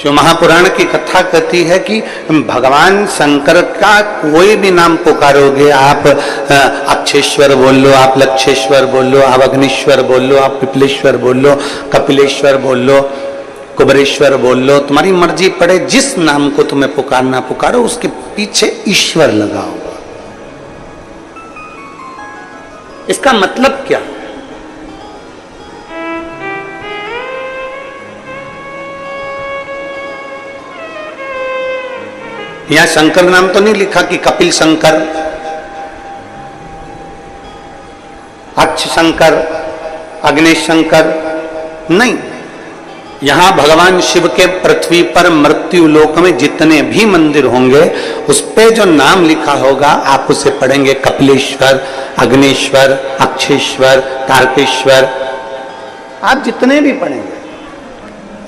शिव महापुराण की कथा कहती है कि भगवान शंकर का कोई भी नाम पुकारोगे आप, अक्षेश्वर बोल लो, आप लक्षेश्वर बोल लो, आप अग्निश्वर बोल लो, आप पिपलेश्वर बोल लो, कपिलेश्वर बोल लो, कुबरेश्वर बोल लो, तुम्हारी मर्जी पड़े, जिस नाम को तुम्हें पुकारना पुकारो, उसके पीछे ईश्वर लगा होगा। इसका मतलब क्या? यहां शंकर नाम तो नहीं लिखा कि कपिल शंकर, अक्ष शंकर, अग्नेश शंकर, नहीं। यहां भगवान शिव के पृथ्वी पर मृत्यु लोक में जितने भी मंदिर होंगे उस पे जो नाम लिखा होगा आप उसे पढ़ेंगे कपिलेश्वर, अग्नेश्वर, अक्षेश्वर, तारकेश्वर, आप जितने भी पढ़ेंगे,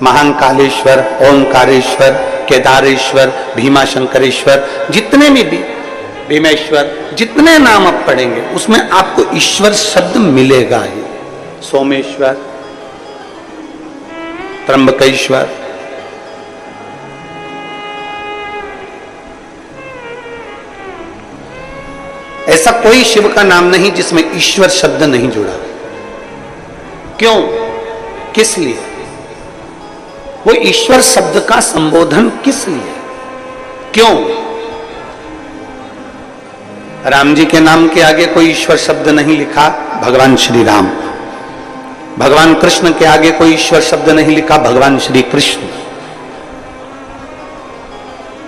महाकालेश्वर, ओंकारेश्वर, केदारेश्वर, भीमाशंकरेश्वर, जितने भी भीमेश्वर, जितने नाम आप पढ़ेंगे उसमें आपको ईश्वर शब्द मिलेगा ही। सोमेश्वर, त्र्यंबकेश्वर, ऐसा कोई शिव का नाम नहीं जिसमें ईश्वर शब्द नहीं जुड़ा। क्यों? किस लिए? वो ईश्वर शब्द का संबोधन किस लिए? क्यों? राम जी के नाम के आगे कोई ईश्वर शब्द नहीं लिखा, भगवान श्री राम। भगवान कृष्ण के आगे कोई ईश्वर शब्द नहीं लिखा, भगवान श्री कृष्ण।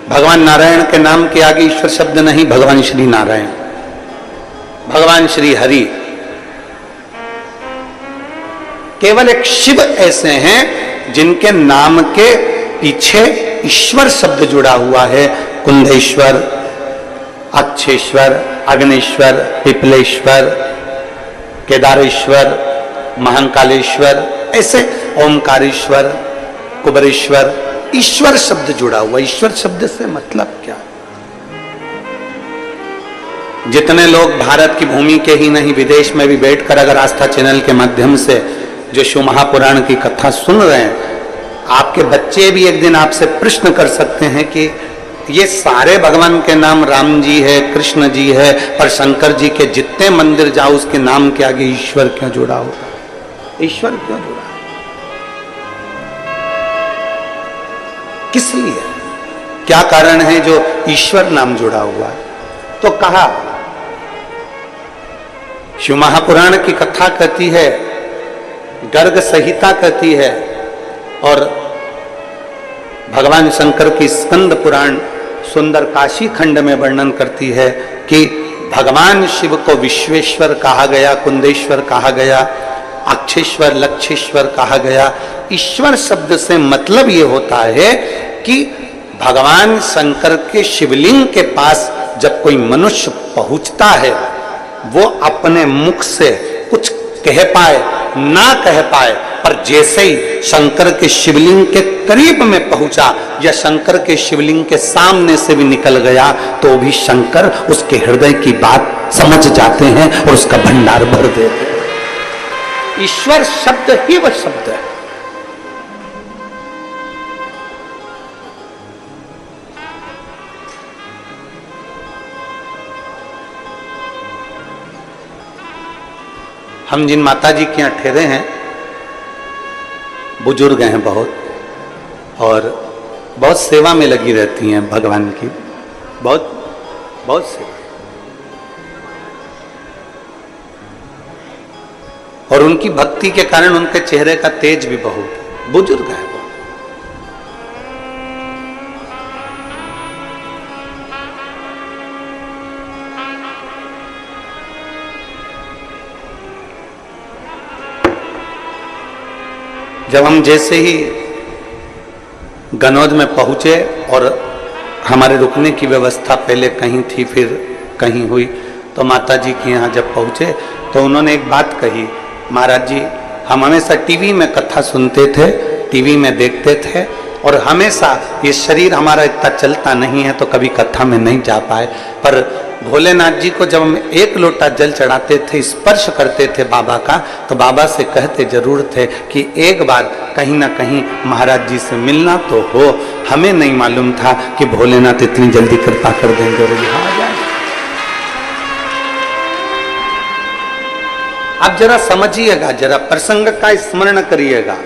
भगवान नारायण के नाम के आगे ईश्वर शब्द नहीं, भगवान श्री नारायण। भगवान श्री हरि। केवल एक शिव ऐसे हैं जिनके नाम के पीछे ईश्वर शब्द जुड़ा हुआ है। कुंदेश्वर, अक्षेश्वर, अग्नेश्वर, पिपलेश्वर, केदारेश्वर, महाकालेश्वर, ऐसे ओंकारेश्वर, कुबरेश्वर, ईश्वर शब्द जुड़ा हुआ। ईश्वर शब्द से मतलब क्या? जितने लोग भारत की भूमि के ही नहीं विदेश में भी बैठकर अगर आस्था चैनल के माध्यम से जो शिव महापुराण की कथा सुन रहे हैं, आपके बच्चे भी एक दिन आपसे प्रश्न कर सकते हैं कि ये सारे भगवान के नाम राम जी है, कृष्ण जी है, पर शंकर जी के जितने मंदिर जाओ उसके नाम के आगे ईश्वर क्यों जुड़ा होगा? ईश्वर क्यों जुड़ा? किस लिए? क्या कारण है जो ईश्वर नाम जुड़ा हुआ है? तो कहा शिव महापुराण की कथा कहती है, गर्ग संहिता कहती है, और भगवान शंकर की स्कंद पुराण सुंदर काशी खंड में वर्णन करती है कि भगवान शिव को विश्वेश्वर कहा गया, कुंदेश्वर कहा गया, अक्षेश्वर, लक्षेश्वर कहा गया। ईश्वर शब्द से मतलब ये होता है कि भगवान शंकर के शिवलिंग के पास जब कोई मनुष्य पहुंचता है, वो अपने मुख से कुछ कह पाए ना कह पाए, पर जैसे ही शंकर के शिवलिंग के करीब में पहुंचा या शंकर के शिवलिंग के सामने से भी निकल गया, तो भी शंकर उसके हृदय की बात समझ जाते हैं और उसका भंडार भर देते हैं। ईश्वर शब्द ही वह शब्द है। हम जिन माता जी के यहाँ ठहरे हैं, बुजुर्ग हैं बहुत, और बहुत सेवा में लगी रहती हैं भगवान की, बहुत सेवा। और उनकी भक्ति के कारण उनके चेहरे का तेज भी बहुत, बुजुर्ग है वो। जब हम जैसे ही गनौद में पहुंचे और हमारे रुकने की व्यवस्था पहले कहीं थी फिर कहीं हुई, तो माता जी के यहाँ जब पहुंचे तो उन्होंने एक बात कही, महाराज जी हम हमेशा टीवी में कथा सुनते थे, टीवी में देखते थे, और हमेशा ये शरीर हमारा इतना चलता नहीं है तो कभी कथा में नहीं जा पाए, पर भोलेनाथ जी को जब हम एक लोटा जल चढ़ाते थे, स्पर्श करते थे बाबा का, तो बाबा से कहते जरूर थे कि एक बार कहीं ना कहीं महाराज जी से मिलना तो हो। हमें नहीं मालूम था कि भोलेनाथ इतनी जल्दी कृपा कर देंगे और यहाँ आ जाए। आप जरा समझिएगा, जरा प्रसंग का स्मरण करिएगा।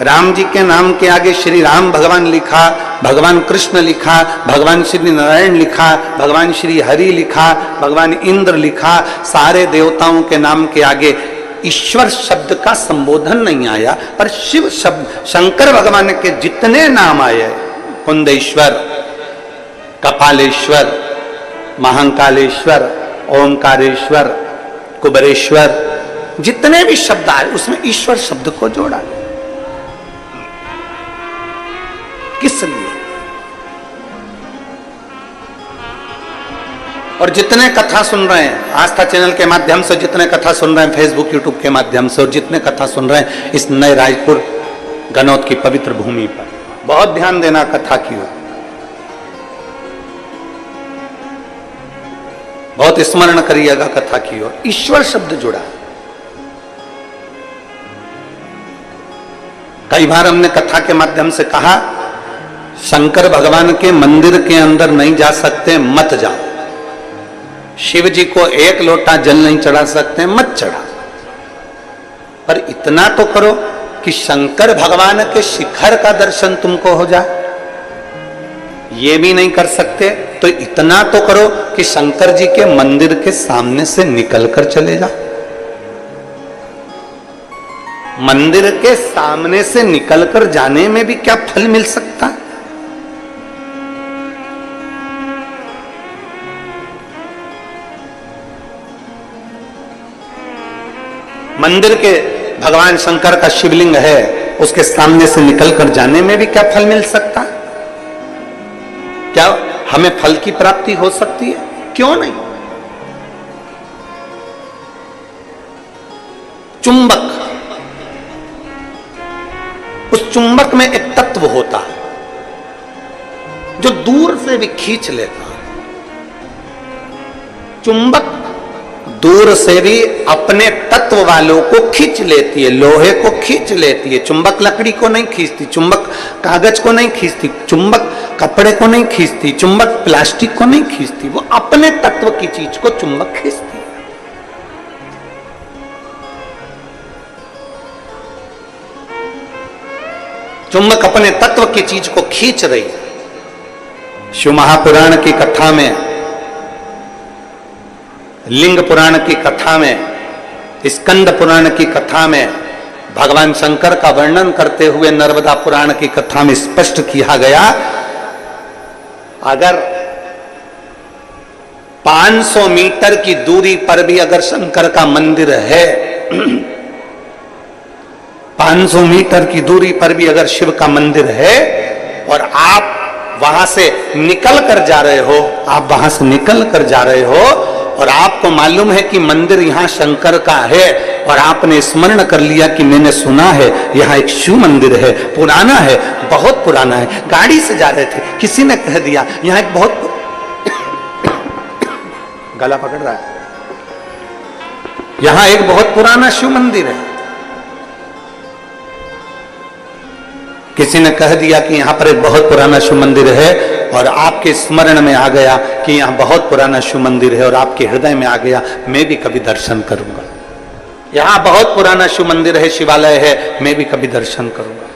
राम जी के नाम के आगे श्री राम भगवान लिखा, भगवान कृष्ण लिखा, भगवान श्री नारायण लिखा, भगवान श्री हरि लिखा, भगवान इंद्र लिखा। सारे देवताओं के नाम के आगे ईश्वर शब्द का संबोधन नहीं आया, पर शिव शब्द, शंकर भगवान के जितने नाम आए, कुंदेश्वर, कपालेश्वर, महाकालेश्वर, ओंकारेश्वर, कुबरेश्वर, जितने भी शब्द आए उसमें ईश्वर शब्द को जोड़ा। किस लिए? और जितने कथा सुन रहे हैं आस्था चैनल के माध्यम से, जितने कथा सुन रहे हैं फेसबुक यूट्यूब के माध्यम से, और जितने कथा सुन रहे हैं इस नए रायपुर गनौत की पवित्र भूमि पर, बहुत ध्यान देना कथा की ओर, बहुत स्मरण करिएगा कथा की ओर। ईश्वर शब्द जुड़ा। कई बार हमने कथा के माध्यम से कहा, शंकर भगवान के मंदिर के अंदर नहीं जा सकते, मत जाओ। शिव जी को एक लोटा जल नहीं चढ़ा सकते, मत चढ़ा। पर इतना तो करो कि शंकर भगवान के शिखर का दर्शन तुमको हो जाए। ये भी नहीं कर सकते तो इतना तो करो कि शंकर जी के मंदिर के सामने से निकलकर चले जाओ। मंदिर के सामने से निकलकर जाने में भी क्या फल मिल सकता है? मंदिर के भगवान शंकर का शिवलिंग है, उसके सामने से निकलकर जाने में भी क्या फल मिल सकता है? क्या हमें फल की प्राप्ति हो सकती है? क्यों नहीं? चुंबक, उस चुंबक में एक तत्व होता है जो दूर से भी खींच लेता है। चुंबक दूर से भी अपने तत्व वालों को खींच लेती है, लोहे को खींच लेती है। चुंबक लकड़ी को नहीं खींचती, चुंबक कागज को नहीं खींचती, चुंबक कपड़े को नहीं खींचती, चुंबक प्लास्टिक को नहीं खींचती, वो अपने तत्व की चीज को चुंबक खींचती है। चुंबक अपने तत्व की चीज को खींच रही है। शिव महापुराण की कथा में, लिंग पुराण की कथा में, स्कंद पुराण की कथा में, भगवान शंकर का वर्णन करते हुए नर्मदा पुराण की कथा में स्पष्ट किया गया, अगर 500 मीटर की दूरी पर भी अगर शंकर का मंदिर है, 500 मीटर की दूरी पर भी अगर शिव का मंदिर है और आप वहां से निकल कर जा रहे हो, आप वहां से निकल कर जा रहे हो और आपको मालूम है कि मंदिर यहां शंकर का है, और आपने स्मरण कर लिया कि मैंने सुना है यहां एक शिव मंदिर है, पुराना है, बहुत पुराना है। गाड़ी से जा रहे थे, किसी ने कह दिया यहां एक बहुत गला पकड़ रहा है, यहां एक बहुत पुराना शिव मंदिर है। किसी ने कह दिया कि यहां पर एक बहुत पुराना शिव मंदिर है, और आपके स्मरण में आ गया कि यहां बहुत पुराना शिव मंदिर है, और आपके हृदय में आ गया मैं भी कभी दर्शन करूंगा। यहां बहुत पुराना शिव मंदिर है, शिवालय है, मैं भी कभी दर्शन करूंगा।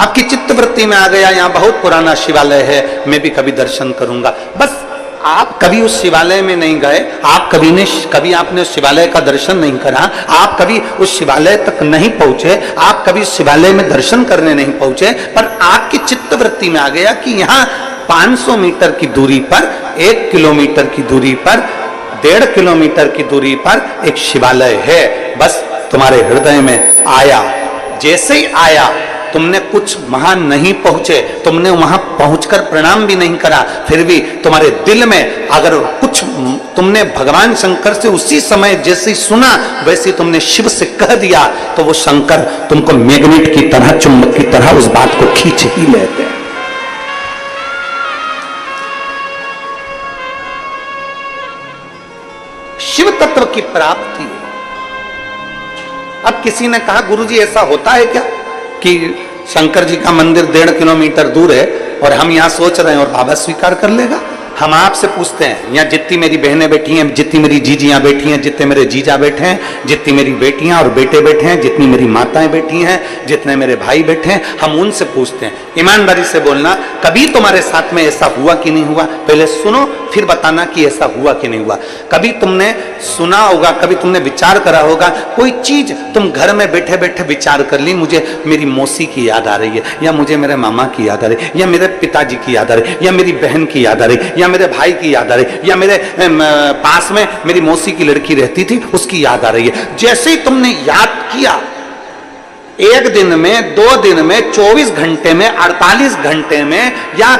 आपकी चित्तवृत्ति में आ गया यहां बहुत पुराना शिवालय है, मैं भी कभी दर्शन करूंगा। बस आप कभी उस शिवालय में नहीं गए, आप कभी आपने उस शिवालय का दर्शन नहीं करा, आप कभी उस शिवालय तक नहीं पहुंचे, आप कभी उस शिवालय में दर्शन करने नहीं पहुंचे, पर आपकी चित्तवृत्ति में आ गया कि यहाँ 500 मीटर की दूरी पर, 1 किलोमीटर की दूरी पर, 1.5 किलोमीटर की दूरी पर एक शिवालय है। बस तुम्हारे हृदय में आया, जैसे ही आया तुमने कुछ वहां नहीं पहुंचे, तुमने वहां पहुंचकर प्रणाम भी नहीं करा, फिर भी तुम्हारे दिल में अगर कुछ तुमने भगवान शंकर से उसी समय जैसे सुना वैसे तुमने शिव से कह दिया, तो वो शंकर तुमको मैग्नेट की तरह, चुंबक की तरह उस बात को खींच ही लेते हैं। शिव तत्व की प्राप्ति है। अब किसी ने कहा गुरुजी ऐसा होता है क्या कि शंकर जी का मंदिर 1.5 किलोमीटर दूर है और हम यहां सोच रहे हैं और बाबा स्वीकार कर लेगा? हम आपसे पूछते हैं, यहाँ जितनी मेरी बहनें बैठी हैं, जितनी मेरी जीजियां बैठी हैं, जितने मेरे जीजा बैठे हैं, जितनी मेरी बेटियां और बेटे बैठे हैं, जितनी मेरी माताएं बैठी हैं, जितने मेरे भाई बैठे हैं, हम उनसे पूछते हैं, ईमानदारी से बोलना, कभी तुम्हारे साथ में ऐसा हुआ कि नहीं हुआ? पहले सुनो फिर बताना कि ऐसा हुआ कि नहीं हुआ। कभी तुमने सुना होगा, कभी तुमने विचार करा होगा, कोई चीज तुम घर में बैठे बैठे विचार कर ली, मुझे मेरी मौसी की याद आ रही है, या मुझे मेरे मामा की याद आ रही है, या मेरे पिताजी की याद आ रही है, या मेरी बहन की याद आ रही है, या मेरे भाई की याद आ रही है, या मेरे पास में मेरी मौसी की लड़की रहती थी उसकी याद आ रही है। जैसे ही तुमने याद किया, 1 दिन में, 2 दिन में, 24 घंटे में, 48 घंटे में, या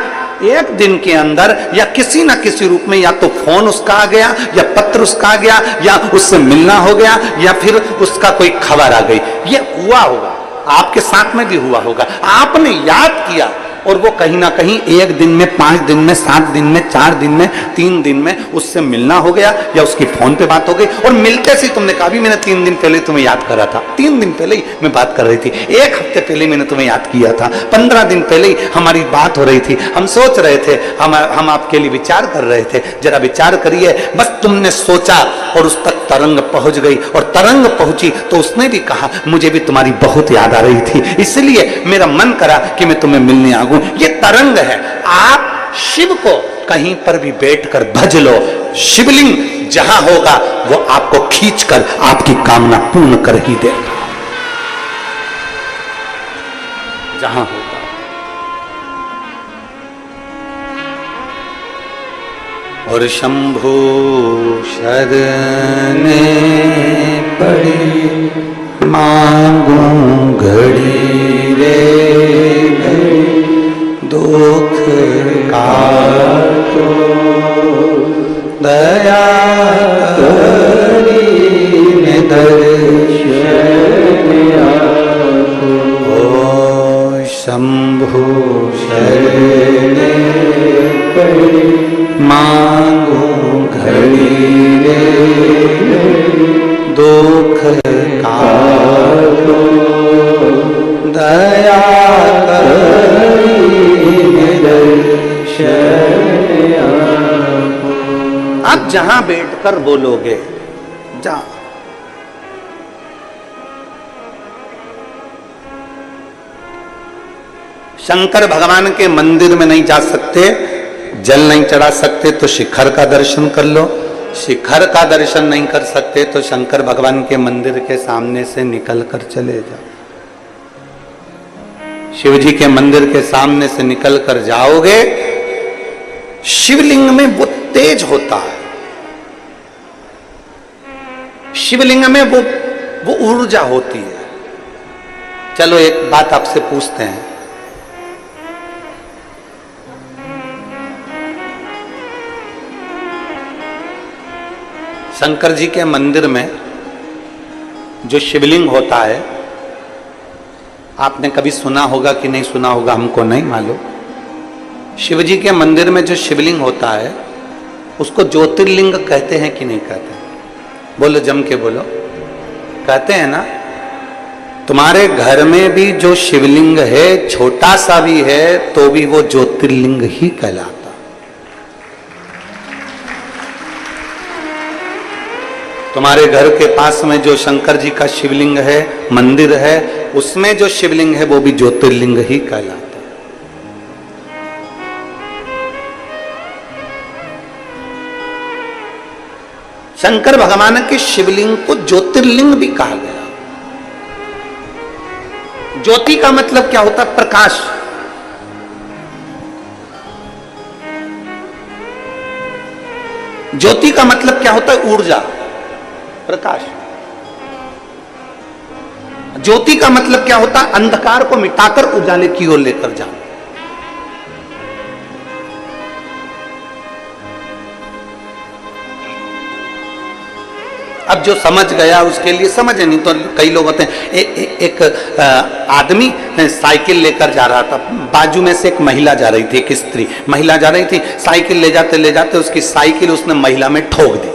1 दिन के अंदर, या किसी ना किसी रूप में, या तो फोन उसका आ गया, या पत्र उसका आ गया, या उससे मिलना हो गया, या फिर उसका कोई खबर आ गई, ये हुआ होगा, आपके साथ में भी हुआ होगा। आपने याद किया और वो कहीं ना कहीं 1 दिन में, 5 दिन में, 7 दिन में, 4 दिन में, 3 दिन में उससे मिलना हो गया, या उसकी फोन पे बात हो गई, और मिलते से तुमने कहा भी मैंने 3 दिन पहले तुम्हें याद करा था, 3 दिन पहले ही मैं बात कर रही थी, 1 हफ्ते पहले मैंने तुम्हें याद किया था, 15 दिन पहले ही हमारी बात हो रही थी, हम सोच रहे थे, हम आपके लिए विचार कर रहे थे, जरा विचार करिए। बस तुमने सोचा और उस तक तरंग पहुंच गई, और तरंग पहुंची तो उसने भी कहा मुझे भी तुम्हारी बहुत याद आ रही थी, इसलिए मेरा मन करा कि मैं तुम्हें मिलने आ गूं। ये तरंग है। आप शिव को कहीं पर भी बैठकर भज लो, शिवलिंग जहां होगा वो आपको खींचकर आपकी कामना पूर्ण कर ही देगा, जहां होगा। और शंभु शरणे पड़ी मांगू घड़ी रे घड़ी, दुख काटो दया करी दर्शन आपो। ओ शंभु शरणे पड़ी मांगू घड़ी रे दुख काटो दया करी दर्शन आपो। आप जहां बैठकर बोलोगे, जहां शंकर भगवान के मंदिर में नहीं जा सकते, जल नहीं चढ़ा सकते तो शिखर का दर्शन कर लो, शिखर का दर्शन नहीं कर सकते तो शंकर भगवान के मंदिर के सामने से निकल कर चले जाओ। शिव जी के मंदिर के सामने से निकल कर जाओगे, शिवलिंग में वो तेज होता है, शिवलिंग में वो ऊर्जा होती है। चलो एक बात आपसे पूछते हैं, शंकर जी के मंदिर में जो शिवलिंग होता है, आपने कभी सुना होगा कि नहीं सुना होगा, हमको नहीं मालूम। शिव जी के मंदिर में जो शिवलिंग होता है उसको ज्योतिर्लिंग कहते हैं कि नहीं कहते? बोलो, जम के बोलो। कहते हैं ना? तुम्हारे घर में भी जो शिवलिंग है, छोटा सा भी है तो भी वो ज्योतिर्लिंग ही कहलाता। तुम्हारे घर के पास में जो शंकर जी का शिवलिंग है, मंदिर है, उसमें जो शिवलिंग है वो भी ज्योतिर्लिंग ही कहलाता है। शंकर भगवान के शिवलिंग को ज्योतिर्लिंग भी कहा गया। ज्योति का मतलब क्या होता है? प्रकाश। ज्योति का मतलब क्या होता है? ऊर्जा, प्रकाश। ज्योति का मतलब क्या होता है? अंधकार को मिटाकर उजाले की ओर लेकर जाना। अब जो समझ गया उसके लिए समझे, नहीं तो कई लोग होते हैं। एक आदमी साइकिल लेकर जा रहा था, बाजू में से एक महिला जा रही थी, एक स्त्री महिला जा रही थी, साइकिल ले जाते उसकी साइकिल उसने महिला में ठोक दी।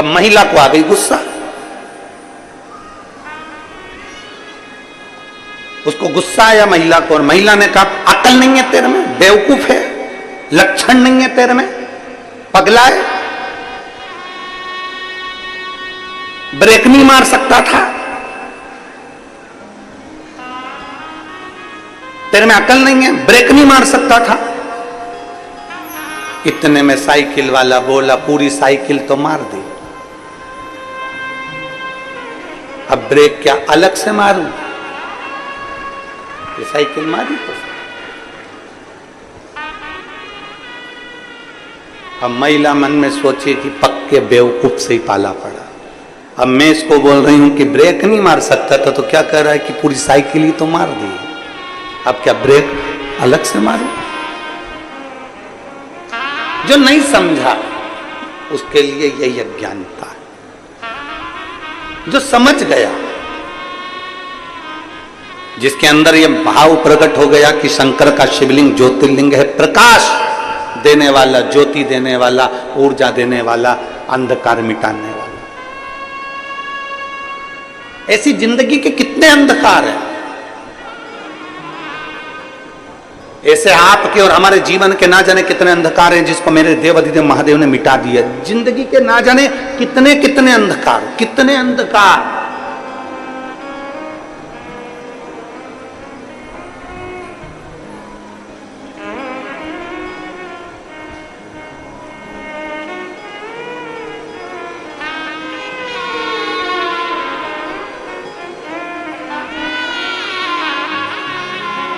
अब महिला को आ गई गुस्सा, उसको गुस्सा आया महिला को, और महिला ने कहा अकल नहीं है तेरे में, बेवकूफ है, लक्षण नहीं है तेरे में, पगला है, ब्रेक नहीं मार सकता था, तेरे में अकल नहीं है, ब्रेक नहीं मार सकता था। इतने में साइकिल वाला बोला पूरी साइकिल तो मार दी, अब ब्रेक क्या अलग से मारूं, ये साइकिल मारी तो। अब महिला मन में सोची कि पक्के बेवकूफ से ही पाला पड़ा। अब मैं इसको बोल रही हूं कि ब्रेक नहीं मार सकता था, तो क्या कह रहा है कि पूरी साइकिल ही तो मार दी, अब क्या ब्रेक अलग से मारूं। जो नहीं समझा उसके लिए यही अज्ञानता है। जो समझ गया, जिसके अंदर यह भाव प्रकट हो गया कि शंकर का शिवलिंग ज्योतिर्लिंग है, प्रकाश देने वाला, ज्योति देने वाला, ऊर्जा देने वाला, अंधकार मिटाने वाला। ऐसी जिंदगी के कितने अंधकार हैं, ऐसे आपके और हमारे जीवन के ना जाने कितने अंधकार हैं, जिसको मेरे देव अधिदेव महादेव ने मिटा दिया। जिंदगी के ना जाने कितने कितने अंधकार, कितने अंधकार।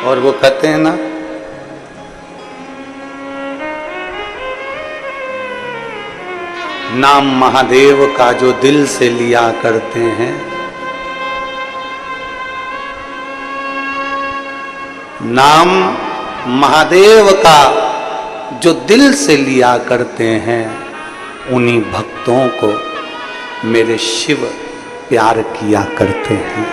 और वो कहते हैं ना, नाम महादेव का जो दिल से लिया करते हैं, नाम महादेव का जो दिल से लिया करते हैं, उन्हीं भक्तों को मेरे शिव प्यार किया करते हैं।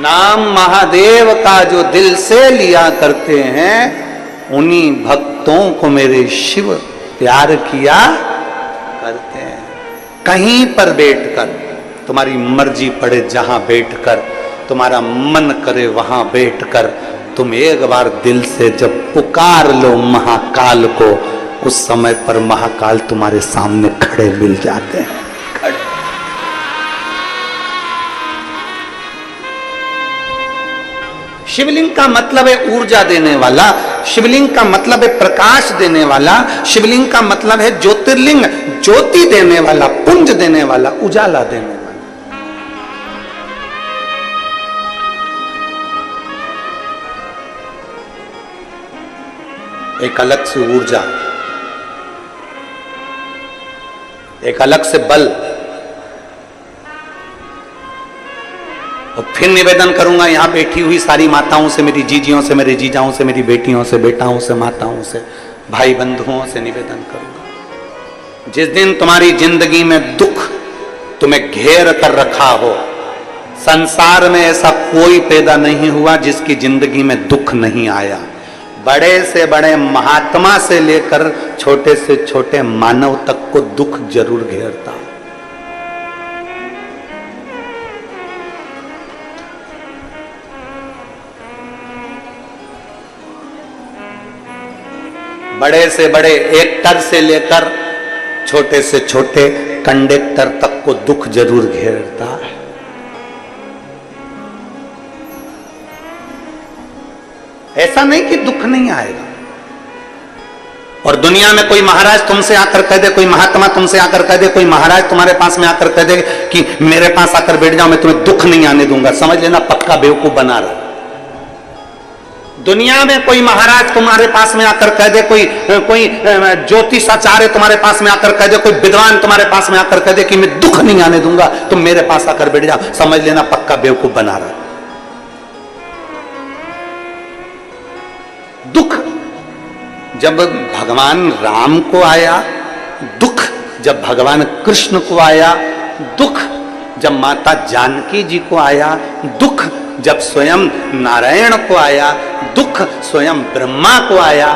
नाम महादेव का जो दिल से लिया करते हैं, उन्हीं भक्तों को मेरे शिव प्यार किया करते हैं। कहीं पर बैठकर, तुम्हारी मर्जी पड़े जहां बैठकर, तुम्हारा मन करे वहां बैठकर, तुम एक बार दिल से जब पुकार लो महाकाल को, उस समय पर महाकाल तुम्हारे सामने खड़े मिल जाते हैं। शिवलिंग का मतलब है ऊर्जा देने वाला, शिवलिंग का मतलब है प्रकाश देने वाला, शिवलिंग का मतलब है ज्योतिर्लिंग, ज्योति देने वाला, पुंज देने वाला, उजाला देने वाला। एक अलग से ऊर्जा, एक अलग से बल। और फिर निवेदन करूंगा यहां बैठी हुई सारी माताओं से, मेरी जीजियों से, मेरे जीजाओं से, मेरी बेटियों से, बेटाओं से, माताओं से, भाई बंधुओं से निवेदन करूंगा, जिस दिन तुम्हारी जिंदगी में दुख तुम्हें घेर कर रखा हो, संसार में ऐसा कोई पैदा नहीं हुआ जिसकी जिंदगी में दुख नहीं आया। बड़े से बड़े महात्मा से लेकर छोटे से छोटे मानव तक को दुख जरूर घेरता। बड़े से बड़े एक्टर से लेकर छोटे से छोटे कंडक्टर तक को दुख जरूर घेरता है। ऐसा नहीं कि दुख नहीं आएगा। और दुनिया में कोई महाराज तुमसे आकर कह दे, कोई महात्मा तुमसे आकर कह दे, कोई महाराज तुम्हारे पास में आकर कह दे कि मेरे पास आकर बैठ जाओ, मैं तुम्हें दुख नहीं आने दूंगा, समझ लेना पक्का बेवकूफ बना रहा। दुनिया में कोई महाराज तुम्हारे पास में आकर कह दे, कोई ज्योतिषाचार्य तुम्हारे पास में आकर कह दे, कोई विद्वान तुम्हारे पास में आकर कह दे कि मैं दुख नहीं आने दूंगा, तुम मेरे पास आकर बैठ जाओ, समझ लेना पक्का बेवकूफ बना रहा। दुख जब भगवान राम को आया, दुख जब भगवान कृष्ण को आया, दुख जब माता जानकी जी को आया, दुख जब स्वयं नारायण को आया, दुख स्वयं ब्रह्मा को आया,